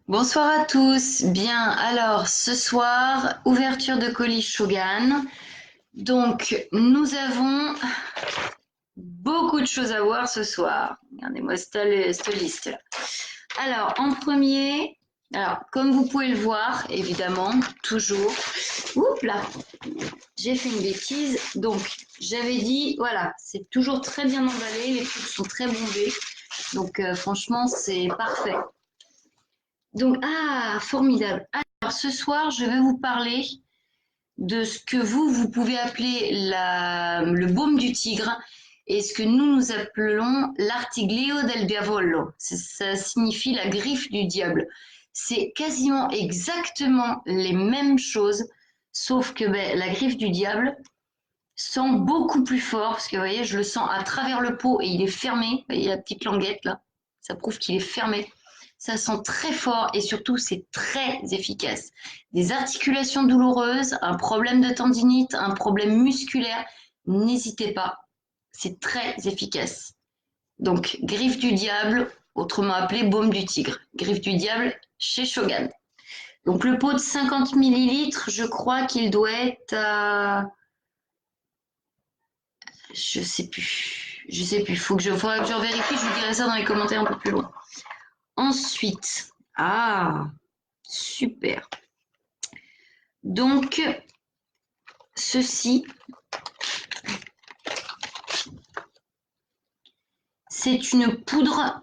Bonsoir à tous. Bien, alors ce soir, ouverture de colis Shogun. Donc, nous avons beaucoup de choses à voir ce soir. Regardez-moi cette liste-là. Alors, en premier, comme vous pouvez le voir, évidemment, toujours. Oups là, j'ai fait une bêtise. Donc, j'avais dit, voilà, c'est toujours très bien emballé. Les trucs sont très bombés. Donc, franchement, c'est parfait. Donc, formidable. Alors, ce soir, je vais vous parler de ce que vous pouvez appeler le baume du tigre et ce que nous appelons l'artiglio del diavolo. Ça signifie la griffe du diable. C'est quasiment exactement les mêmes choses, sauf que la griffe du diable sent beaucoup plus fort, parce que vous voyez, je le sens à travers le pot et il est fermé. Vous voyez la petite languette là, ça prouve qu'il est fermé. Ça sent très fort et surtout c'est très efficace. Des articulations douloureuses, un problème de tendinite, un problème musculaire, n'hésitez pas, c'est très efficace. Donc griffe du diable, autrement appelé baume du tigre. Griffe du diable chez Shogun. Donc le pot de 50 millilitres, je crois qu'il doit être à... Je sais plus. Je sais plus. Faudra que je vérifie. Je vous dirai ça dans les commentaires un peu plus loin. Ensuite, super. Donc, ceci, c'est une poudre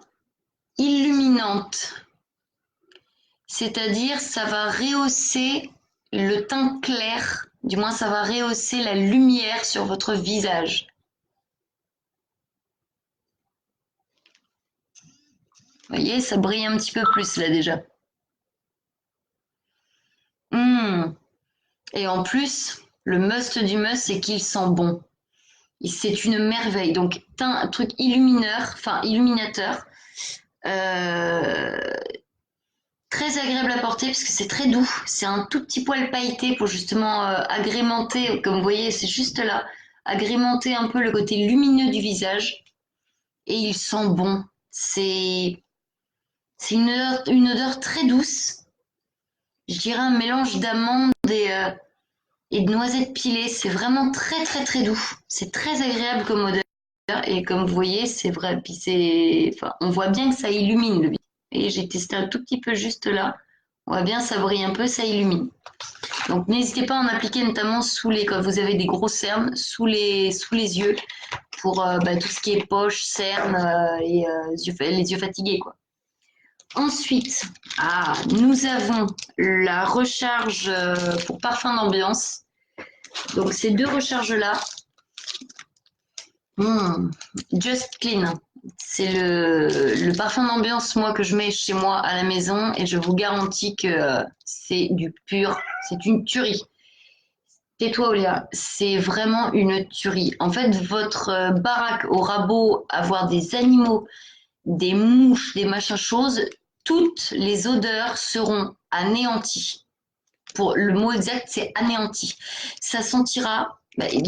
illuminante. C'est-à-dire, ça va rehausser le teint clair. Du moins, ça va rehausser la lumière sur votre visage. Vous voyez, ça brille un petit peu plus là déjà. Mmh. Et en plus, le must du must, c'est qu'il sent bon. C'est une merveille. Donc, un truc illuminateur. Euh, Très agréable à porter parce que c'est très doux. C'est un tout petit poil pailleté pour justement agrémenter, comme vous voyez, c'est juste là, agrémenter un peu le côté lumineux du visage. Et il sent bon. C'est une odeur très douce. Je dirais un mélange d'amandes et de noisettes pilées. C'est vraiment très très très doux. C'est très agréable comme odeur. Et comme vous voyez, c'est vrai. Puis enfin, on voit bien que ça illumine le visage. Et j'ai testé un tout petit peu juste là. On voit bien, ça brille un peu, ça illumine. Donc n'hésitez pas à en appliquer notamment quand vous avez des gros cernes, sous les yeux, pour tout ce qui est poche, cernes et les yeux fatigués, quoi. Ensuite, nous avons la recharge pour parfum d'ambiance. Donc ces deux recharges-là, Just Clean. C'est le parfum d'ambiance, moi, que je mets chez moi à la maison et je vous garantis que c'est du pur, c'est une tuerie. Tais-toi, Oléa, c'est vraiment une tuerie. En fait, votre baraque aura beau avoir des animaux, des mouches, des machins choses, toutes les odeurs seront anéanties. Pour le mot exact, c'est anéanti. Ça sentira,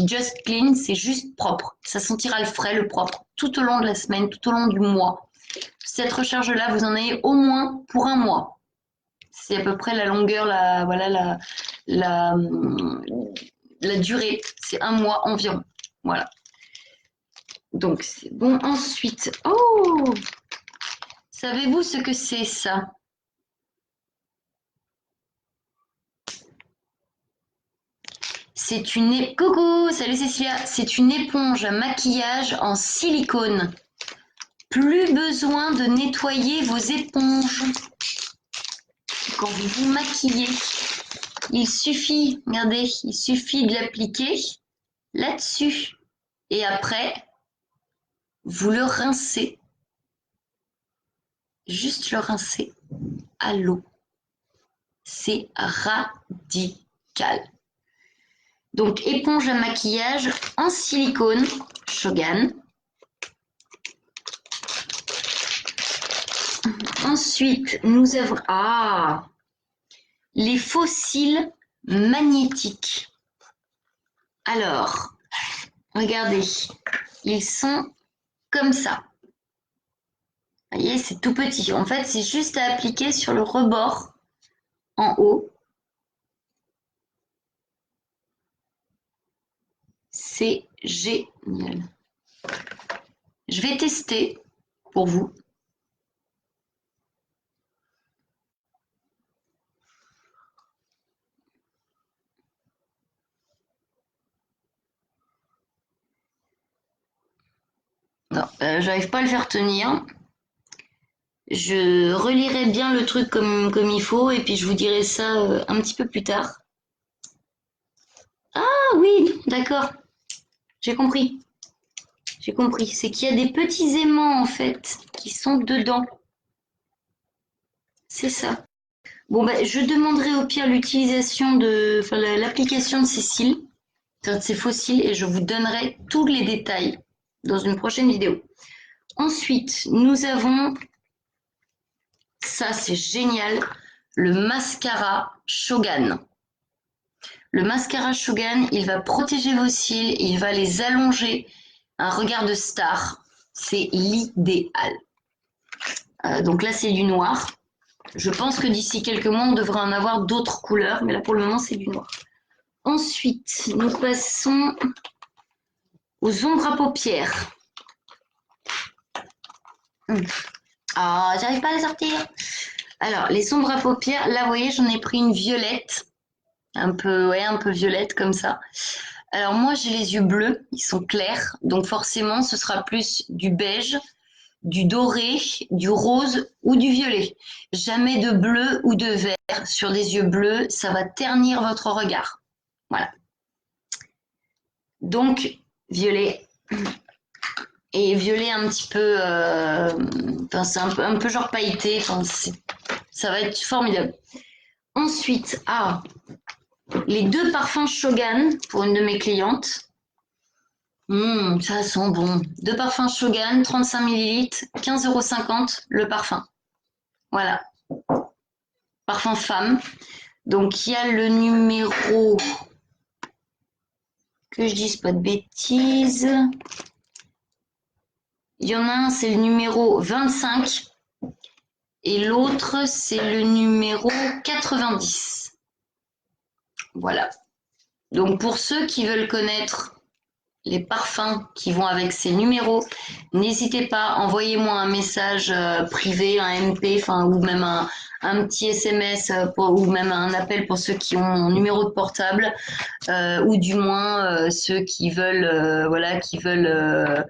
just clean, c'est juste propre. Ça sentira le frais, le propre, tout au long de la semaine, tout au long du mois. Cette recharge-là, vous en avez au moins pour un mois. C'est à peu près la longueur, la, la durée, c'est un mois environ. Voilà. Donc c'est bon. Ensuite, savez-vous ce que c'est ça? Coucou, salut Cécilia. C'est une éponge à maquillage en silicone. Plus besoin de nettoyer vos éponges quand vous vous maquillez. Il suffit, regardez, il suffit de l'appliquer là-dessus. Et après, vous le rincez. Juste le rincer à l'eau. C'est radical. Donc, éponge à maquillage en silicone, Shogun. Ensuite, nous avons les fossiles magnétiques. Alors, regardez, ils sont comme ça. Vous voyez, c'est tout petit. En fait, c'est juste à appliquer sur le rebord en haut. C'est génial. Je vais tester pour vous. Non, j'arrive pas à le faire tenir. Je relirai bien le truc comme il faut et puis je vous dirai ça un petit peu plus tard. Ah oui, d'accord, j'ai compris. J'ai compris. C'est qu'il y a des petits aimants en fait qui sont dedans. C'est ça. Bon, ben, je demanderai au pire l'utilisation enfin, l'application de ces cils, de ces faux cils, et je vous donnerai tous les détails dans une prochaine vidéo. Ensuite, nous avons, ça c'est génial, le mascara Shogun. Le mascara Shogun, il va protéger vos cils, il va les allonger. Un regard de star, c'est l'idéal. Donc là, c'est du noir. Je pense que d'ici quelques mois, on devrait en avoir d'autres couleurs, mais là, pour le moment, c'est du noir. Ensuite, nous passons aux ombres à paupières. Ah, j'arrive pas à les sortir. Alors, les ombres à paupières, là, vous voyez, j'en ai pris une violette. Un peu, ouais, un peu violette comme ça. Alors moi, j'ai les yeux bleus, ils sont clairs. Donc forcément, ce sera plus du beige, du doré, du rose ou du violet. Jamais de bleu ou de vert sur des yeux bleus, ça va ternir votre regard. Voilà. Donc, violet. Et violet un petit peu, c'est un peu genre pailleté, ça va être formidable. Ensuite, les deux parfums Shogun pour une de mes clientes. Ça sent bon. Deux parfums Shogun, 35 ml, 15,50 € le parfum. Voilà. Parfum femme. Donc, il y a le numéro, que je dise pas de bêtises. Il y en a un, c'est le numéro 25 et l'autre, c'est le numéro 90. Voilà. Donc, pour ceux qui veulent connaître les parfums qui vont avec ces numéros, n'hésitez pas, envoyez-moi un message privé, un MP, ou même un petit SMS ou même un appel pour ceux qui ont mon numéro de portable, ou du moins ceux qui veulent, qui veulent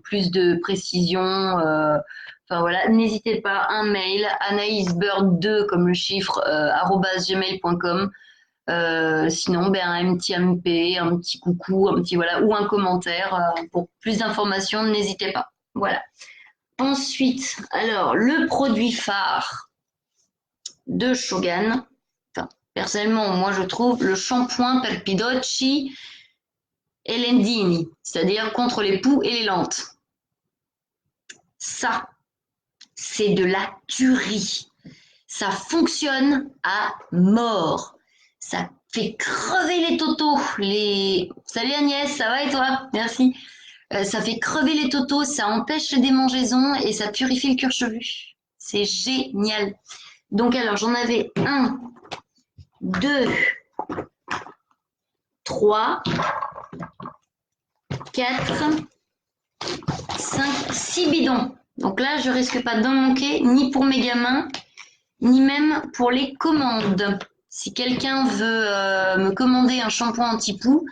plus de précision. Voilà, n'hésitez pas, un mail, anaïsbird2 comme le chiffre @gmail.com. Sinon, un petit MP, un petit coucou, un petit voilà, ou un commentaire. Pour plus d'informations, n'hésitez pas. Voilà. Ensuite, alors, le produit phare de Shogun. Enfin, personnellement, moi, je trouve le shampoing per pidocchi e lendini, c'est-à-dire contre les poux et les lentes. Ça, c'est de la tuerie. Ça fonctionne à mort. Ça fait crever les totos. Salut Agnès, ça va et toi? Merci. Ça fait crever les totos, ça empêche les démangeaisons et ça purifie le cuir chevelu. C'est génial. Donc alors, j'en avais 1, 2, 3, 4, 5, 6 bidons. Donc là, je risque pas d'en manquer ni pour mes gamins, ni même pour les commandes. Si quelqu'un veut me commander un shampoing anti-poux,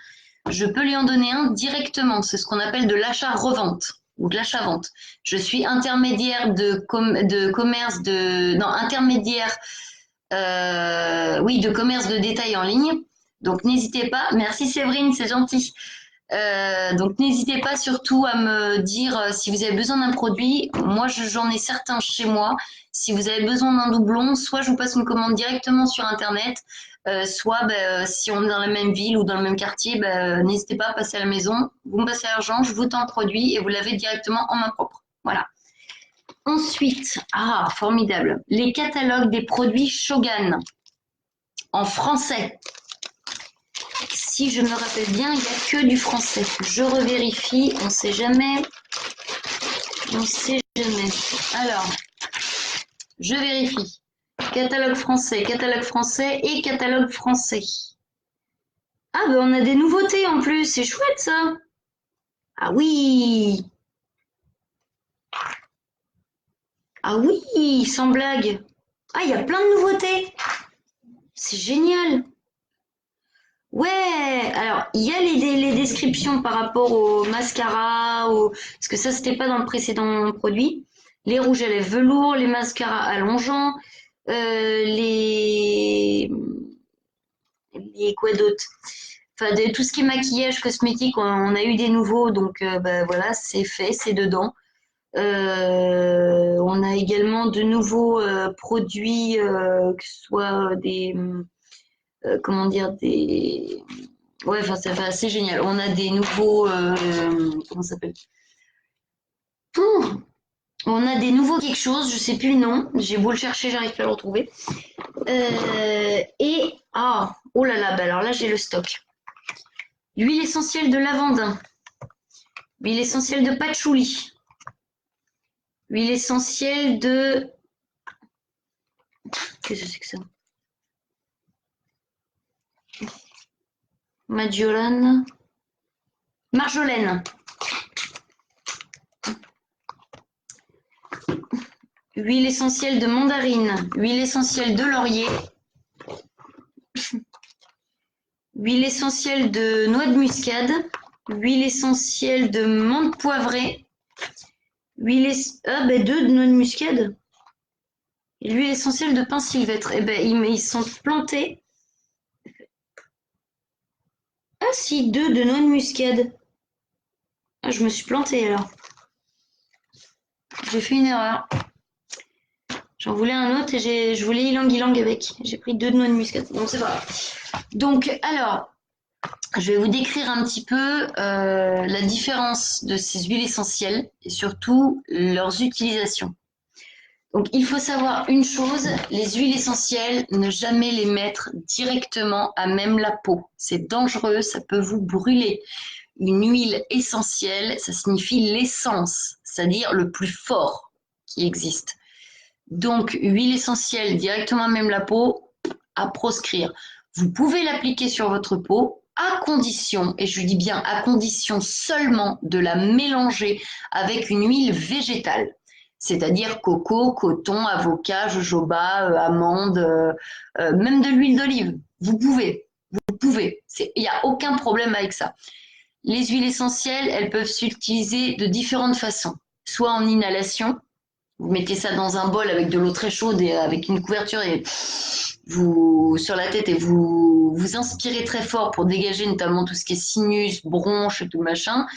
je peux lui en donner un directement. C'est ce qu'on appelle de l'achat-revente ou de l'achat-vente. Je suis intermédiaire de commerce intermédiaire, de commerce de détail en ligne. Donc n'hésitez pas. Merci Séverine, c'est gentil. Donc n'hésitez pas surtout à me dire si vous avez besoin d'un produit. Moi, j'en ai certains chez moi. Si vous avez besoin d'un doublon, soit je vous passe une commande directement sur Internet, soit si on est dans la même ville ou dans le même quartier, n'hésitez pas à passer à la maison. Vous me passez l'argent, je vous tends le produit et vous l'avez directement en main propre. Voilà. Ensuite, formidable, les catalogues des produits Shogun en français. Si je me rappelle bien, il n'y a que du français. Je revérifie, on ne sait jamais. On ne sait jamais. Alors, je vérifie. Catalogue français et catalogue français. Ah ben on a des nouveautés en plus, c'est chouette ça. Ah oui. Ah oui, sans blague. Ah, il y a plein de nouveautés. C'est génial. Ouais, alors il y a les descriptions par rapport au mascara, parce que ça c'était pas dans le précédent produit. Les rouges à lèvres velours, les mascaras allongeants, les quoi d'autre? Enfin, tout ce qui est maquillage cosmétique, on a eu des nouveaux, donc bah, voilà, c'est fait, c'est dedans. On a également de nouveaux produits, que ce soit des, comment dire, des, ouais, enfin, c'est assez génial. On a des nouveaux, comment ça s'appelle? Ouh, on a des nouveaux quelque chose, je sais plus le nom. J'ai beau le chercher, j'arrive pas à le retrouver. Et ah, oh là là, bah alors là j'ai le stock. L'huile essentielle de lavandin, l'huile essentielle de patchouli, l'huile essentielle de, qu'est-ce que c'est que ça? Marjolaine. Huile essentielle de mandarine, huile essentielle de laurier, huile essentielle de noix de muscade, huile essentielle de menthe poivrée, ah ben deux de noix de muscade, et l'huile essentielle de pin sylvestre. Eh ben ils sont plantés. Ah si, deux de noix de muscade. Ah, je me suis plantée alors. J'ai fait une erreur. J'en voulais un autre et je voulais ylang-ylang avec. J'ai pris deux de noix de muscade. Donc c'est pas grave. Donc alors, je vais vous décrire un petit peu la différence de ces huiles essentielles et surtout leurs utilisations. Donc il faut savoir une chose, les huiles essentielles, ne jamais les mettre directement à même la peau. C'est dangereux, ça peut vous brûler. Une huile essentielle, ça signifie l'essence, c'est-à-dire le plus fort qui existe. Donc, huile essentielle directement à même la peau, à proscrire. Vous pouvez l'appliquer sur votre peau à condition, et je dis bien à condition seulement de la mélanger avec une huile végétale, c'est-à-dire coco, coton, avocat, jojoba, amande, même de l'huile d'olive. Vous pouvez. Il n'y a aucun problème avec ça. Les huiles essentielles, elles peuvent s'utiliser de différentes façons, soit en inhalation. Vous mettez ça dans un bol avec de l'eau très chaude et avec une couverture et vous sur la tête et vous inspirez très fort pour dégager notamment tout ce qui est sinus, bronches et tout machin.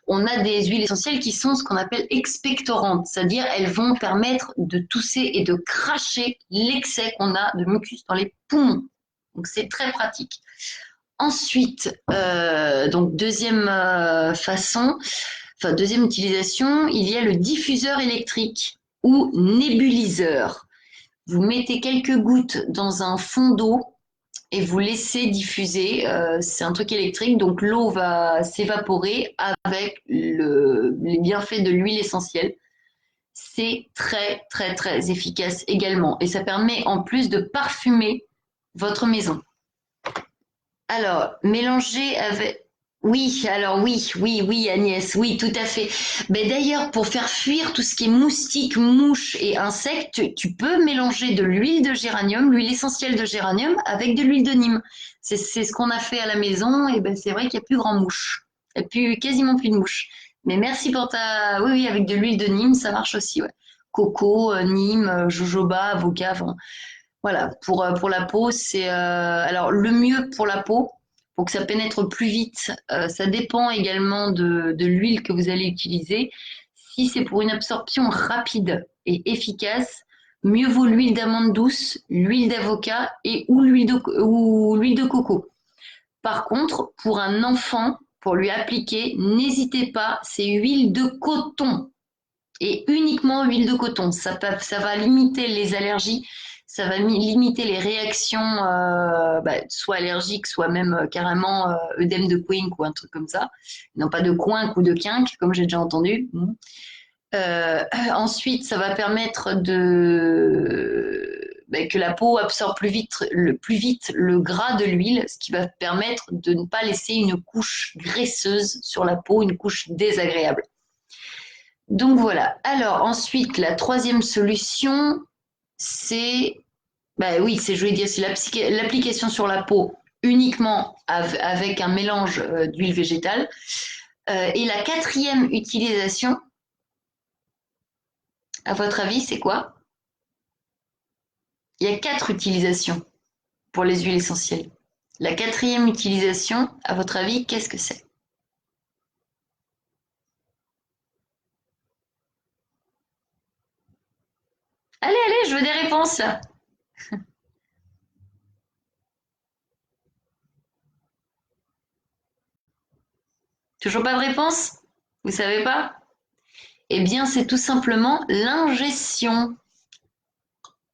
On a des huiles essentielles qui sont ce qu'on appelle expectorantes, c'est-à-dire elles vont permettre de tousser et de cracher l'excès qu'on a de mucus dans les poumons. Donc c'est très pratique. Ensuite, donc deuxième deuxième utilisation, il y a le diffuseur électrique ou nébuliseur. Vous mettez quelques gouttes dans un fond d'eau et vous laissez diffuser. C'est un truc électrique, donc l'eau va s'évaporer avec les bienfaits de l'huile essentielle. C'est très, très, très efficace également. Et ça permet en plus de parfumer votre maison. Alors, mélanger avec... Oui, alors oui, Agnès, oui, tout à fait. Mais d'ailleurs, pour faire fuir tout ce qui est moustiques, mouches et insectes, tu peux mélanger de l'huile de géranium, l'huile essentielle de géranium, avec de l'huile de Nîmes. C'est ce qu'on a fait à la maison, et ben c'est vrai qu'il n'y a plus grand mouche. Il n'y a quasiment plus de mouches. Mais merci pour ta... Oui, avec de l'huile de Nîmes, ça marche aussi, ouais. Coco, Nîmes, jojoba, avocat, enfin, voilà, pour la peau, c'est alors le mieux pour la peau, pour que ça pénètre plus vite, ça dépend également de l'huile que vous allez utiliser. Si c'est pour une absorption rapide et efficace, mieux vaut l'huile d'amande douce, l'huile d'avocat et ou l'huile de coco. Par contre, pour un enfant, pour lui appliquer, n'hésitez pas, c'est huile de coton et uniquement huile de coton. Ça va limiter les allergies, ça va limiter les réactions, soit allergiques, soit même carrément œdème de Quincke ou un truc comme ça. Non pas de coinque ou de quinque, comme j'ai déjà entendu. Ensuite, ça va permettre que la peau absorbe plus vite le gras de l'huile, ce qui va permettre de ne pas laisser une couche graisseuse sur la peau, une couche désagréable. Donc voilà. Alors ensuite, la troisième solution, c'est, oui, c'est, je voulais dire, c'est l'application sur la peau uniquement avec un mélange d'huile végétale. Et la quatrième utilisation, à votre avis, c'est quoi? Il y a 4 utilisations pour les huiles essentielles. La quatrième utilisation, à votre avis, qu'est-ce que c'est? Allez, allez, je veux des réponses là. Toujours pas de réponse? Vous savez pas? Eh bien, c'est tout simplement l'ingestion,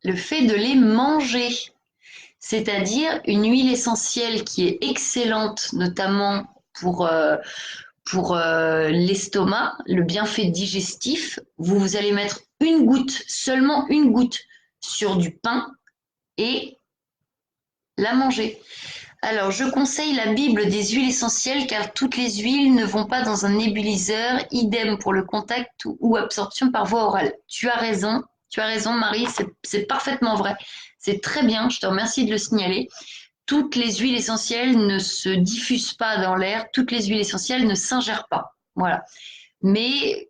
le fait de les manger. C'est-à-dire une huile essentielle qui est excellente, notamment pour l'estomac, le bienfait digestif. Vous allez mettre une goutte, seulement une goutte, sur du pain et la manger. Alors, je conseille la Bible des huiles essentielles car toutes les huiles ne vont pas dans un nébuliseur, idem pour le contact ou absorption par voie orale. Tu as raison Marie, c'est parfaitement vrai. C'est très bien, je te remercie de le signaler. Toutes les huiles essentielles ne se diffusent pas dans l'air, toutes les huiles essentielles ne s'ingèrent pas. Voilà. Mais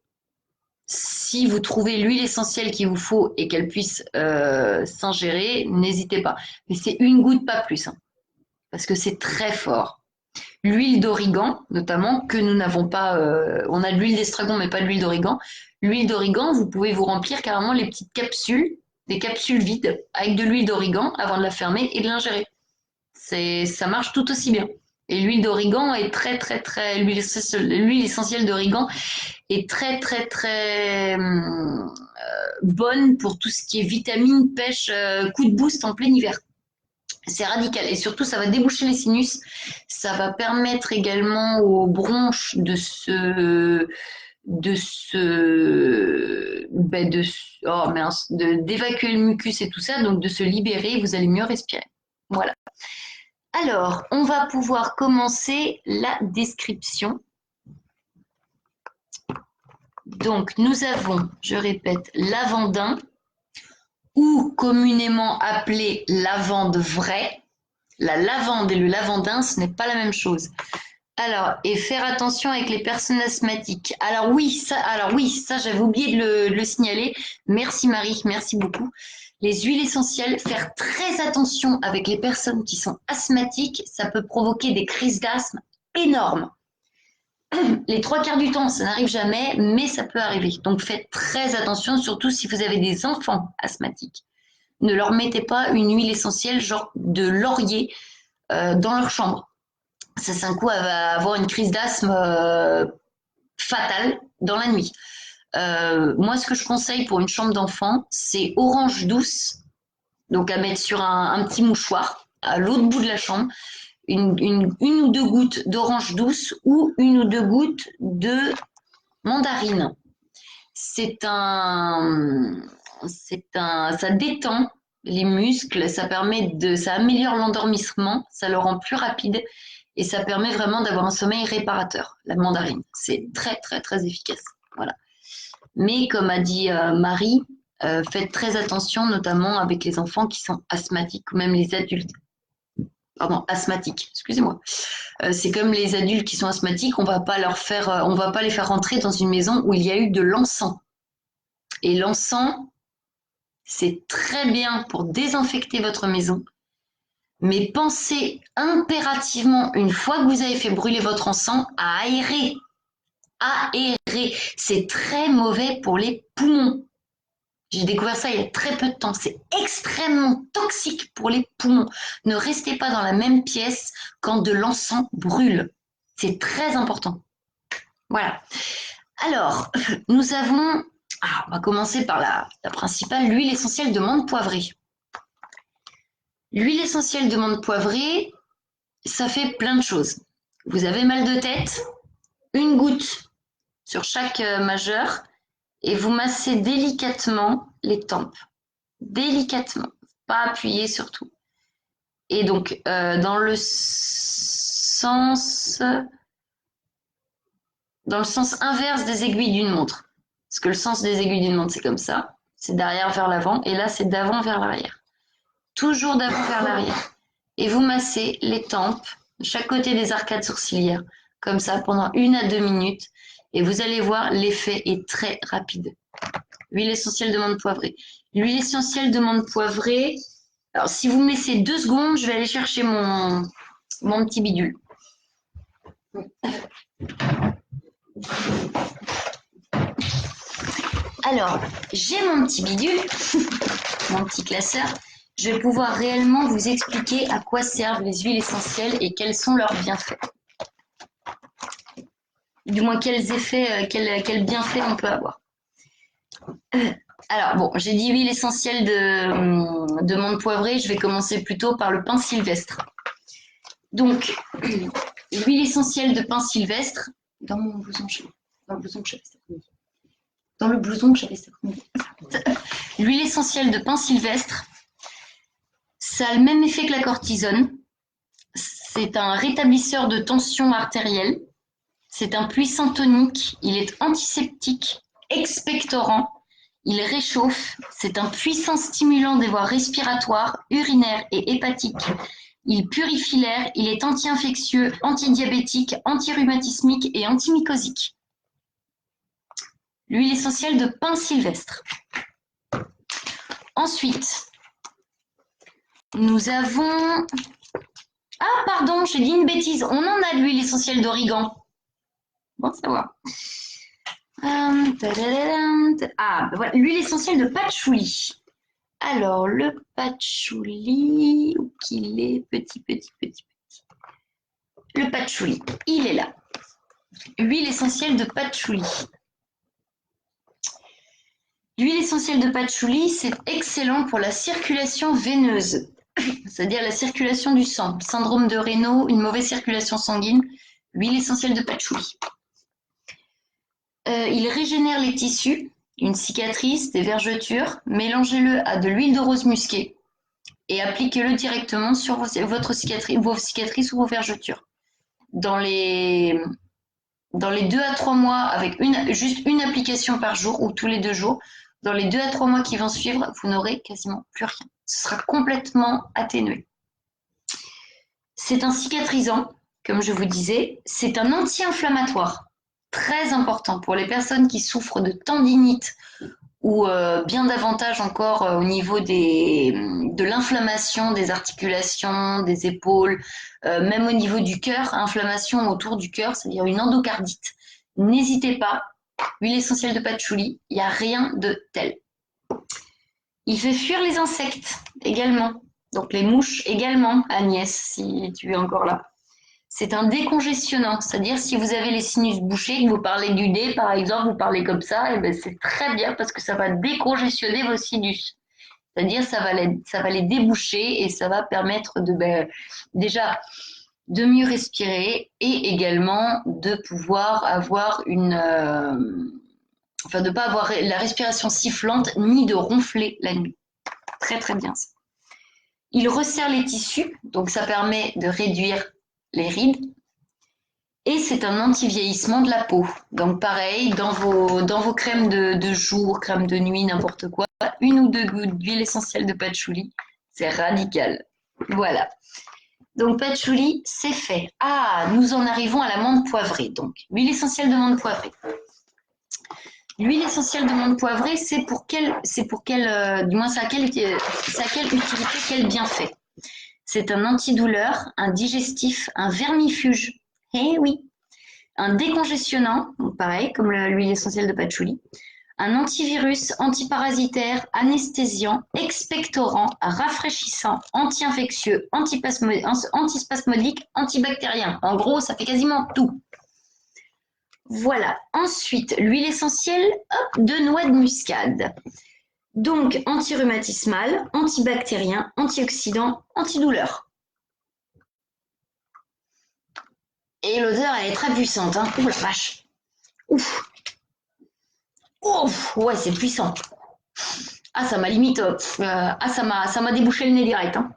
si vous trouvez l'huile essentielle qu'il vous faut et qu'elle puisse s'ingérer, n'hésitez pas. Mais c'est une goutte, pas plus, hein, parce que c'est très fort. L'huile d'origan, notamment, que nous n'avons pas, on a de l'huile d'estragon, mais pas de l'huile d'origan. L'huile d'origan, vous pouvez vous remplir carrément les petites capsules, des capsules vides, avec de l'huile d'origan avant de la fermer et de l'ingérer. Ça marche tout aussi bien. Et l'huile d'origan est très, l'huile essentielle d'origan est très bonne pour tout ce qui est vitamines, pêche, coup de boost en plein hiver. C'est radical et surtout ça va déboucher les sinus, ça va permettre également aux bronches d'évacuer le mucus et tout ça, donc de se libérer, vous allez mieux respirer. Voilà. Alors, on va pouvoir commencer la description. Donc, nous avons, je répète, lavandin, ou communément appelé lavande vraie. La lavande et le lavandin, ce n'est pas la même chose. Alors, et faire attention avec les personnes asthmatiques. Alors oui, ça j'avais oublié de le signaler. Merci Marie, merci beaucoup. Les huiles essentielles, faire très attention avec les personnes qui sont asthmatiques, ça peut provoquer des crises d'asthme énormes. Les 3 quarts du temps, ça n'arrive jamais, mais ça peut arriver. Donc faites très attention, surtout si vous avez des enfants asthmatiques. Ne leur mettez pas une huile essentielle genre de laurier dans leur chambre. Ça, c'est un coup, elle va avoir une crise d'asthme fatale dans la nuit. Moi, ce que je conseille pour une chambre d'enfant, c'est orange douce, donc à mettre sur un petit mouchoir à l'autre bout de la chambre, une ou deux gouttes d'orange douce ou une ou deux gouttes de mandarine. Ça détend les muscles, ça améliore l'endormissement, ça le rend plus rapide et ça permet vraiment d'avoir un sommeil réparateur. La mandarine, c'est très efficace. Voilà. Mais comme a dit Marie, faites très attention, notamment avec les enfants qui sont asthmatiques ou même les adultes. Pardon, asthmatiques, excusez-moi. C'est comme les adultes qui sont asthmatiques, on va pas les faire rentrer dans une maison où il y a eu de l'encens. Et l'encens, c'est très bien pour désinfecter votre maison, mais pensez impérativement, une fois que vous avez fait brûler votre encens, à aérer. Aérer, c'est très mauvais pour les poumons. J'ai découvert ça il y a très peu de temps. C'est extrêmement toxique pour les poumons. Ne restez pas dans la même pièce quand de l'encens brûle. C'est très important. Voilà. Alors, nous avons... on va commencer par la principale, l'huile essentielle de menthe poivrée. L'huile essentielle de menthe poivrée, ça fait plein de choses. Vous avez mal de tête, une goutte sur chaque majeur, et vous massez délicatement les tempes. Délicatement, pas appuyer surtout. Et donc, dans le sens inverse des aiguilles d'une montre. Parce que le sens des aiguilles d'une montre, c'est comme ça. C'est d'arrière vers l'avant. Et là, c'est d'avant vers l'arrière. Toujours d'avant vers l'arrière. Et vous massez les tempes de chaque côté des arcades sourcilières. Comme ça, pendant 1 à 2 minutes. Et vous allez voir, l'effet est très rapide. Huile essentielle de menthe poivrée. L'huile essentielle de menthe poivrée. Alors, si vous me laissez 2 secondes, je vais aller chercher mon petit bidule. Alors, j'ai mon petit bidule, mon petit classeur. Je vais pouvoir réellement vous expliquer à quoi servent les huiles essentielles et quels sont leurs bienfaits. Du moins, quels effets, quels bienfaits on peut avoir. Alors, bon, j'ai dit huile essentielle de menthe poivrée. Je vais commencer plutôt par le pin sylvestre. Donc, l'huile essentielle de pin sylvestre, dans mon blouson, dans le blouson que j'avais cet après-midi. Dans le blouson que j'avais cet après-midi. L'huile essentielle de pin sylvestre, ça a le même effet que la cortisone. C'est un rétablisseur de tension artérielle. C'est un puissant tonique. Il est antiseptique, expectorant. Il réchauffe. C'est un puissant stimulant des voies respiratoires, urinaires et hépatiques. Il purifie l'air. Il est anti-infectieux, antidiabétique, antirhumatismique et antimycosique. L'huile essentielle de pin sylvestre. Ensuite, nous avons... Ah, pardon, j'ai dit une bêtise. On en a de l'huile essentielle d'origan. Bon, ça va. Ah, ben voilà, l'huile essentielle de patchouli. Alors, le patchouli, où qu'il est, petit. Le patchouli, il est là. Huile essentielle de patchouli. L'huile essentielle de patchouli, c'est excellent pour la circulation veineuse, c'est-à-dire la circulation du sang. Syndrome de Raynaud, une mauvaise circulation sanguine, l'huile essentielle de patchouli. Il régénère les tissus, une cicatrice, des vergetures. Mélangez-le à de l'huile de rose musquée et appliquez-le directement sur vos cicatrices ou vos vergetures. Dans les 2 à 3 mois, avec juste une application par jour ou tous les 2 jours, dans les 2 à 3 mois qui vont suivre, vous n'aurez quasiment plus rien. Ce sera complètement atténué. C'est un cicatrisant, comme je vous disais. C'est un anti-inflammatoire. Très important pour les personnes qui souffrent de tendinite ou bien davantage encore au niveau de l'inflammation des articulations, des épaules, même au niveau du cœur, inflammation autour du cœur, c'est-à-dire une endocardite. N'hésitez pas, huile essentielle de patchouli, il n'y a rien de tel. Il fait fuir les insectes également, donc les mouches également, Agnès, si tu es encore là. C'est un décongestionnant, c'est-à-dire si vous avez les sinus bouchés, que vous parlez du nez par exemple, vous parlez comme ça, et ben c'est très bien parce que ça va décongestionner vos sinus. C'est-à-dire ça va les déboucher et ça va permettre déjà de mieux respirer et également de pouvoir avoir de ne pas avoir la respiration sifflante ni de ronfler la nuit. Très très bien ça. Il resserre les tissus, donc ça permet de réduire les rides. Et c'est un anti-vieillissement de la peau. Donc pareil, dans vos crèmes de jour, crèmes de nuit, n'importe quoi, 1 ou 2 gouttes d'huile essentielle de patchouli, c'est radical. Voilà. Donc patchouli, c'est fait. Ah, nous en arrivons à la menthe poivrée. Donc, l'huile essentielle de menthe poivrée. L'huile essentielle de menthe poivrée, c'est à quelle utilité, quel bienfait. C'est un antidouleur, un digestif, un vermifuge. Eh oui. Un décongestionnant, donc pareil, comme l'huile essentielle de patchouli. Un antivirus, antiparasitaire, anesthésiant, expectorant, rafraîchissant, anti-infectieux, antispasmodique, antibactérien. En gros, ça fait quasiment tout. Voilà. Ensuite, l'huile essentielle de noix de muscade. Donc, antirhumatismal, antibactérien, antioxydant, antidouleur. Et l'odeur, elle est très puissante. Hein. Ouh la vache. Ouf. Oh, ouais, c'est puissant. Ah, ça m'a limite. Ça m'a débouché le nez direct. Hein.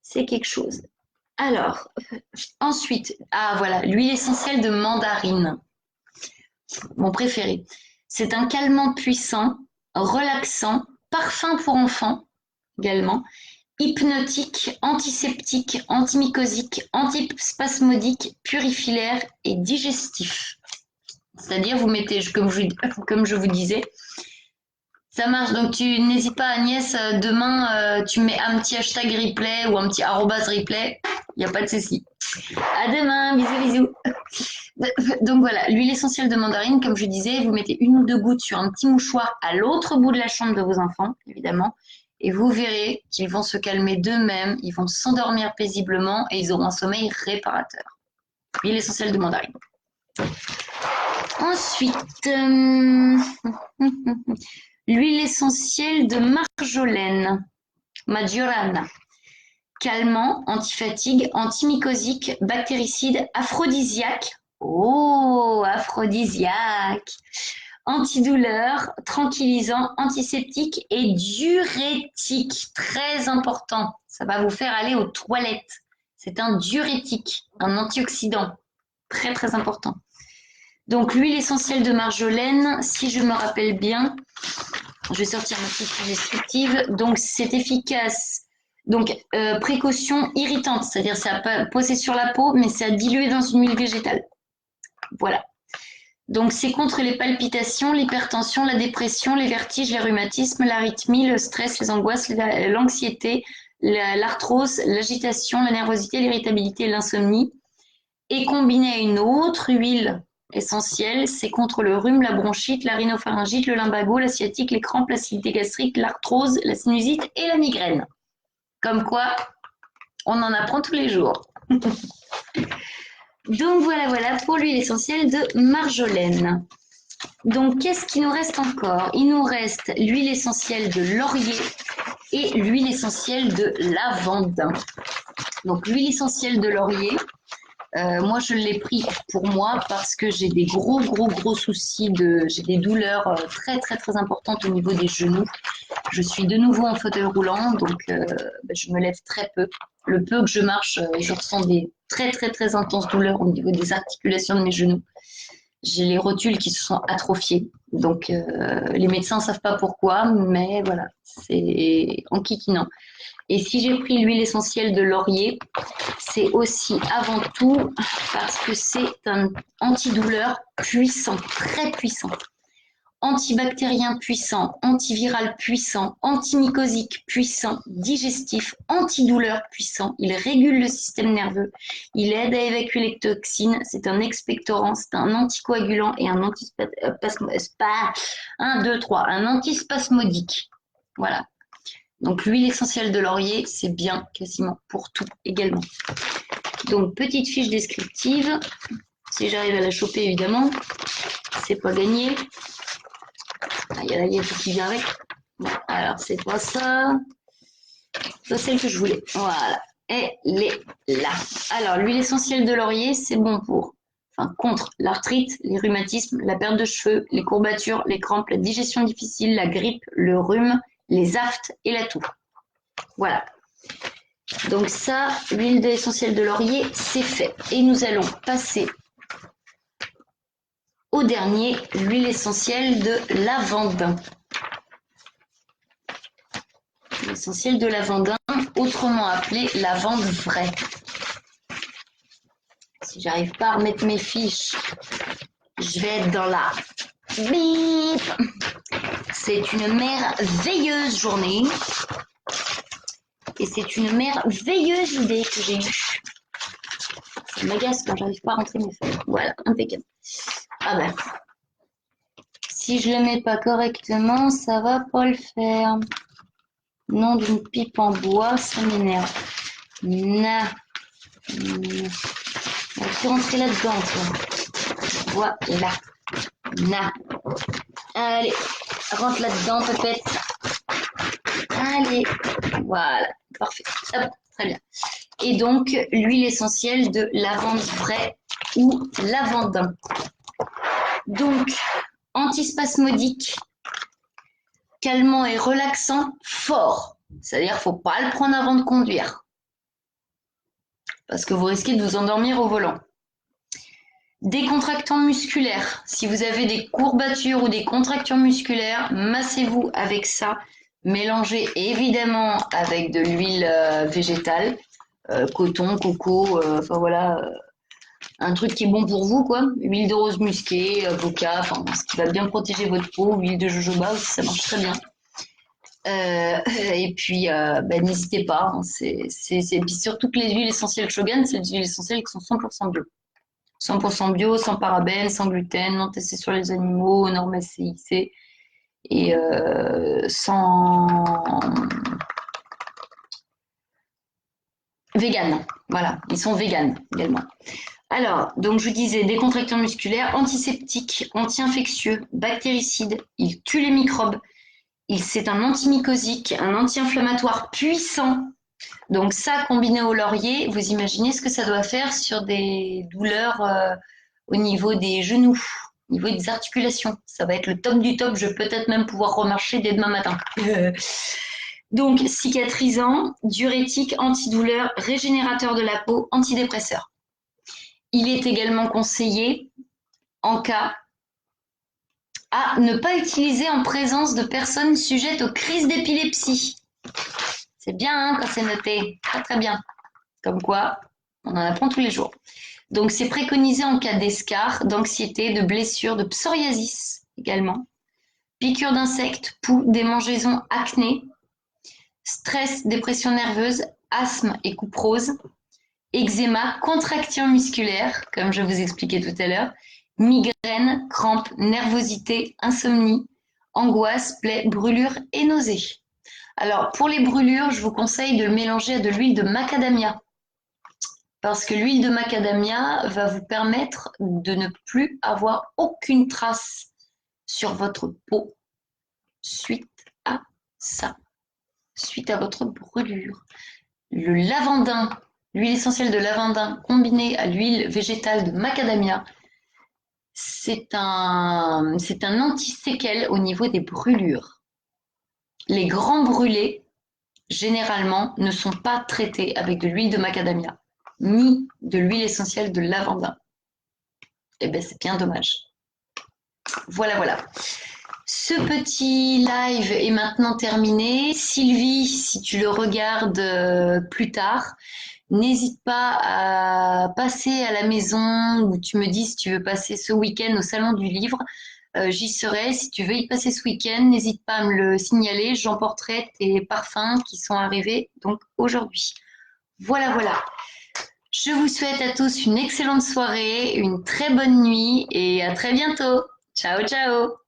C'est quelque chose. Alors, ensuite, ah voilà, l'huile essentielle de mandarine, mon préféré. C'est un calmant puissant, relaxant, parfum pour enfants également, hypnotique, antiseptique, antimycosique, antispasmodique, purifilaire et digestif. C'est-à-dire, vous mettez, comme je vous disais, ça marche. Donc, tu n'hésites pas, Agnès, demain, tu mets un petit hashtag replay ou un petit arrobas replay. Il n'y a pas de souci. À demain, bisous, bisous. Donc voilà, l'huile essentielle de mandarine, comme je disais, vous mettez 1 ou 2 gouttes sur un petit mouchoir à l'autre bout de la chambre de vos enfants, évidemment, et vous verrez qu'ils vont se calmer d'eux-mêmes, ils vont s'endormir paisiblement et ils auront un sommeil réparateur. L'huile essentielle de mandarine. Ensuite, l'huile essentielle de marjolaine, Majorana. Calmant, antifatigue, antimycosique, bactéricide, aphrodisiaque. Oh, aphrodisiaque. Antidouleur, tranquillisant, antiseptique et diurétique. Très important. Ça va vous faire aller aux toilettes. C'est un diurétique, un antioxydant. Très, très important. Donc, l'huile essentielle de marjolaine, si je me rappelle bien, je vais sortir ma petite fiche descriptive. Donc, c'est efficace. Donc, précaution irritante, c'est-à-dire ça va poser sur la peau, mais c'est à diluer dans une huile végétale. Voilà. Donc, c'est contre les palpitations, l'hypertension, la dépression, les vertiges, les rhumatismes, l'arythmie, le stress, les angoisses, l'anxiété, l'arthrose, l'agitation, la nervosité, l'irritabilité, l'insomnie. Et combiné à une autre huile essentielle, c'est contre le rhume, la bronchite, la rhinopharyngite, le lumbago, la sciatique, les crampes, l'acidité gastrique, l'arthrose, la sinusite et la migraine. Comme quoi, on en apprend tous les jours. Donc voilà pour l'huile essentielle de marjolaine. Donc qu'est-ce qu'il nous reste encore? Il nous reste l'huile essentielle de laurier et l'huile essentielle de lavande. Donc l'huile essentielle de laurier, moi je l'ai pris pour moi parce que j'ai des gros soucis, j'ai des douleurs très importantes au niveau des genoux. Je suis de nouveau en fauteuil roulant, donc je me lève très peu. Le peu que je marche, je ressens des très intenses douleurs au niveau des articulations de mes genoux. J'ai les rotules qui se sont atrophiées. Donc les médecins ne savent pas pourquoi, mais voilà, c'est en kikinant. Et si j'ai pris l'huile essentielle de laurier, c'est aussi avant tout parce que c'est un antidouleur puissant, très puissant. Antibactérien puissant, antiviral puissant, antimycosique puissant, digestif, antidouleur puissant. Il régule le système nerveux. Il aide à évacuer les toxines. C'est un expectorant, c'est un anticoagulant et un antispasmodique. Voilà. Donc l'huile essentielle de laurier, c'est bien quasiment pour tout également. Donc petite fiche descriptive. Si j'arrive à la choper évidemment, c'est pas gagné. Ah, il y a la lièvre qui vient avec. Bon, alors, c'est pas ça. C'est celle que je voulais. Voilà. Elle est là. Alors, l'huile essentielle de laurier, c'est bon contre l'arthrite, les rhumatismes, la perte de cheveux, les courbatures, les crampes, la digestion difficile, la grippe, le rhume, les aftes et la toux. Voilà. Donc ça, l'huile essentielle de laurier, c'est fait. Et nous allons passer au dernier, l'huile essentielle de lavandin. L'huile essentielle de lavandin, autrement appelée lavande vraie. Si j'arrive pas à remettre mes fiches, je vais être dans la bip. C'est une merveilleuse journée. Et c'est une merveilleuse idée que j'ai eue. Ça m'agace quand j'arrive pas à rentrer mes feuilles. Voilà, impeccable. Ah ben, si je le mets pas correctement, ça va pas le faire. Nom d'une pipe en bois, ça m'énerve. Na. Tu rentrer là-dedans, toi. Voilà. Na. Allez, rentre là-dedans, peut-être. Allez. Voilà. Parfait. Hop, très bien. Et donc, l'huile essentielle de lavande vraie ou lavandin. Donc, antispasmodique, calmant et relaxant, fort. C'est-à-dire qu'il ne faut pas le prendre avant de conduire. Parce que vous risquez de vous endormir au volant. Décontractant musculaire. Si vous avez des courbatures ou des contractures musculaires, massez-vous avec ça. Mélangez évidemment avec de l'huile végétale, coton, coco, enfin voilà, un truc qui est bon pour vous, quoi. Huile de rose musquée, avocat, enfin ce qui va bien protéger votre peau. Huile de jojoba aussi, ça marche très bien. Et puis, n'hésitez pas. Hein, et puis surtout que les huiles essentielles Shogun, c'est des huiles essentielles qui sont 100% bio. 100% bio, sans parabènes, sans gluten, non testé sur les animaux, normes SCIC et sans vegan. Voilà, ils sont vegan également. Alors, donc je vous disais, décontractant musculaire, antiseptique, anti-infectieux, bactéricide, il tue les microbes, c'est un antimycosique, un anti-inflammatoire puissant. Donc ça, combiné au laurier, vous imaginez ce que ça doit faire sur des douleurs au niveau des genoux, au niveau des articulations. Ça va être le top du top. Je vais peut-être même pouvoir remarcher dès demain matin. Donc, cicatrisant, diurétique, antidouleur, régénérateur de la peau, antidépresseur. Il est également conseillé en cas à ne pas utiliser en présence de personnes sujettes aux crises d'épilepsie. C'est bien hein, quand c'est noté. Très très bien. Comme quoi, on en apprend tous les jours. Donc, c'est préconisé en cas d'escar, d'anxiété, de blessure, de psoriasis également, piqûres d'insectes, poux, démangeaisons, acné, stress, dépression nerveuse, asthme et couperose, eczéma, contracture musculaire, comme je vous expliquais tout à l'heure, migraine, crampes, nervosité, insomnie, angoisse, plaies, brûlures et nausées. Alors, pour les brûlures, je vous conseille de le mélanger à de l'huile de macadamia. Parce que l'huile de macadamia va vous permettre de ne plus avoir aucune trace sur votre peau suite à ça, suite à votre brûlure. Le lavandin, l'huile essentielle de lavandin combinée à l'huile végétale de macadamia, c'est un anti-séquelle au niveau des brûlures. Les grands brûlés, généralement, ne sont pas traités avec de l'huile de macadamia ni de l'huile essentielle de lavandin. Eh bien, c'est bien dommage. Voilà, voilà. Ce petit live est maintenant terminé. Sylvie, si tu le regardes plus tard, n'hésite pas à passer à la maison ou tu me dis si tu veux passer ce week-end au Salon du Livre. J'y serai. Si tu veux y passer ce week-end, n'hésite pas à me le signaler. J'emporterai tes parfums qui sont arrivés donc aujourd'hui. Voilà, voilà. Je vous souhaite à tous une excellente soirée, une très bonne nuit et à très bientôt. Ciao, ciao!